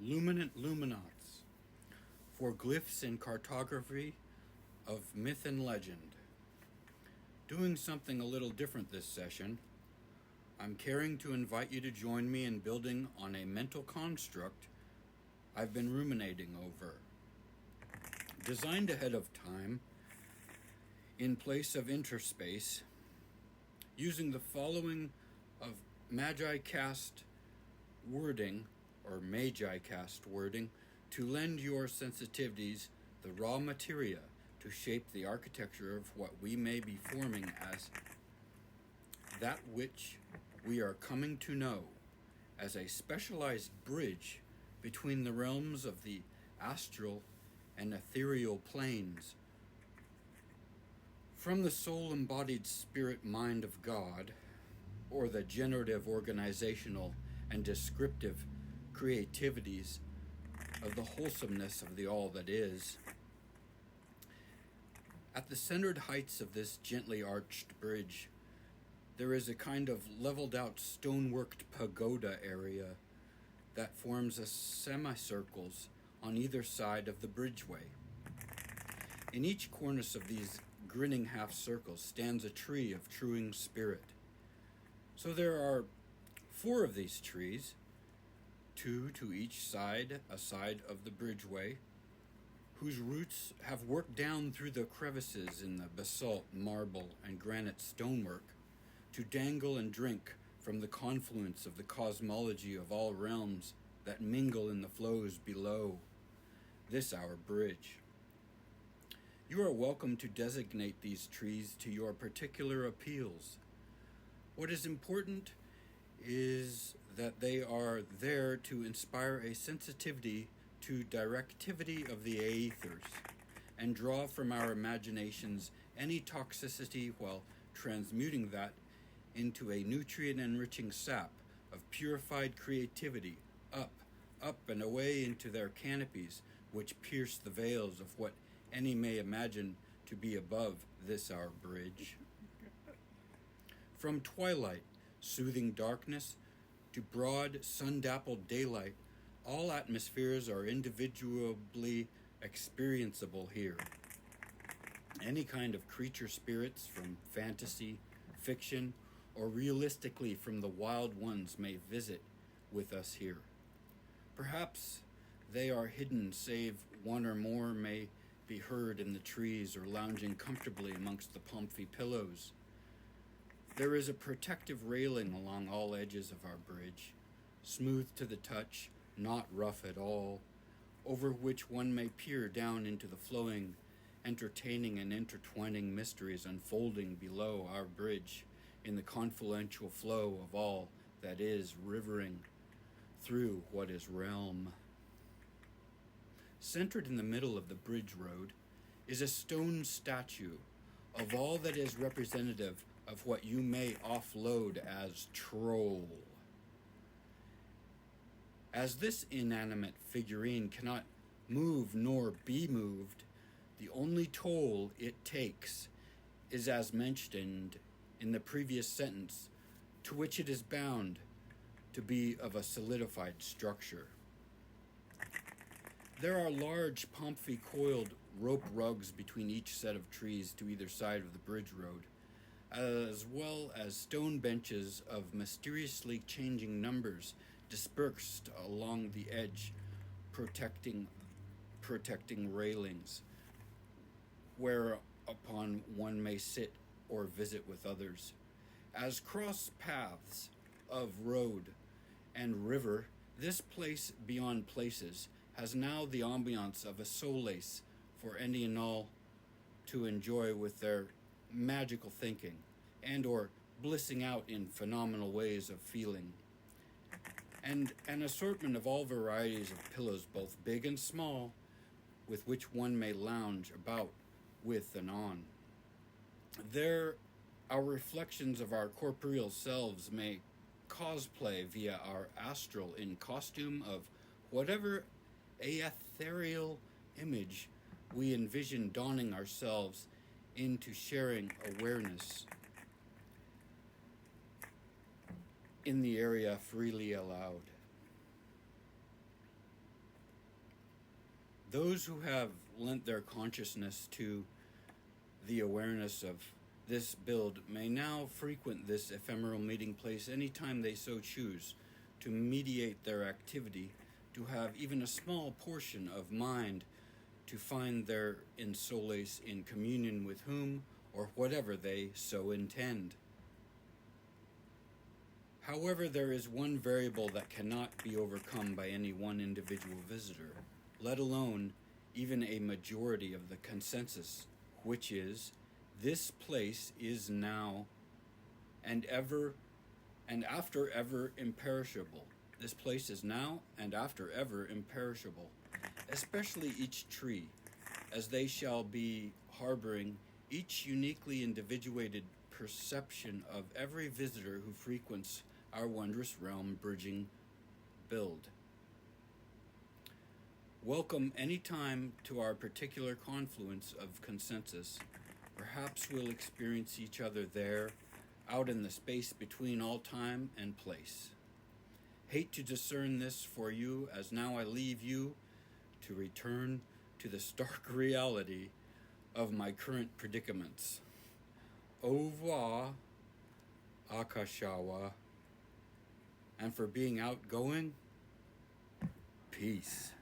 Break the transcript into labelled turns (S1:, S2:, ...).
S1: luminant luminaughts for glyphs in cartography of myth and legend. Doing something a little different this session, I'm caring to invite you to join me in building on a mental construct I've been ruminating over. Designed ahead of time, in place of interspace, using the following of Magi-cast wording to lend your sensitivities the raw materia to shape the architecture of what we may be forming as that which we are coming to know as a specialized bridge between the realms of the astral and ethereal planes. From the soul-embodied spirit mind of God, or the generative, organizational, and descriptive creativities of the wholesomeness of the all that is. At the centered heights of this gently arched bridge, there is a kind of leveled-out stoneworked pagoda area that forms a semicircles on either side of the bridgeway. In each cornice of these grinning half-circles stands a tree of truing spirit. So there are 4 of these trees, 2 to each side, a side of the bridgeway, whose roots have worked down through the crevices in the basalt, marble, and granite stonework to dangle and drink from the confluence of the cosmology of all realms that mingle in the flows below this our bridge. You are welcome to designate these trees to your particular appeals. What is important is that they are there to inspire a sensitivity to directivity of the aethers and draw from our imaginations any toxicity while transmuting that into a nutrient-enriching sap of purified creativity up and away into their canopies which pierce the veils of what any may imagine to be above this our bridge. From twilight, soothing darkness, to broad, sun-dappled daylight, all atmospheres are individually experienceable here. Any kind of creature spirits from fantasy, fiction, or realistically from the wild ones may visit with us here. Perhaps they are hidden, save one or more may be heard in the trees or lounging comfortably amongst the comfy pillows. There is a protective railing along all edges of our bridge, smooth to the touch, not rough at all, over which one may peer down into the flowing, entertaining and intertwining mysteries unfolding below our bridge in the confluential flow of all that is rivering through what is realm. Centered in the middle of the bridge road is a stone statue of all that is representative of what you may offload as troll. As this inanimate figurine cannot move nor be moved, the only toll it takes is as mentioned in the previous sentence, to which it is bound to be of a solidified structure. There are large, comfy, coiled rope rugs between each set of trees to either side of the bridge road, as well as stone benches of mysteriously changing numbers dispersed along the edge, protecting railings, whereupon one may sit or visit with others. As cross paths of road and river, this place beyond places has now the ambiance of a solace for any and all to enjoy with their magical thinking and or blissing out in phenomenal ways of feeling. And an assortment of all varieties of pillows, both big and small, with which one may lounge about with and on. There, our reflections of our corporeal selves may cosplay via our astral in costume of whatever ethereal image we envision donning ourselves into sharing awareness in the area freely allowed. Those who have lent their consciousness to the awareness of this build may now frequent this ephemeral meeting place anytime they so choose, to mediate their activity, to have even a small portion of mind, to find their solace in communion with whom or whatever they so intend. However, there is one variable that cannot be overcome by any one individual visitor, let alone even a majority of the consensus, which is, this place is now and ever and after ever imperishable. This place is now and after ever imperishable, especially each tree, as they shall be harboring each uniquely individuated perception of every visitor who frequents our wondrous realm bridging build. Welcome any time to our particular confluence of consensus. Perhaps we'll experience each other there, out in the space between all time and place. Hate to discern this for you, as now I leave you to return to the stark reality of my current predicaments. Au revoir, Akashawa, and for being outgoing, peace.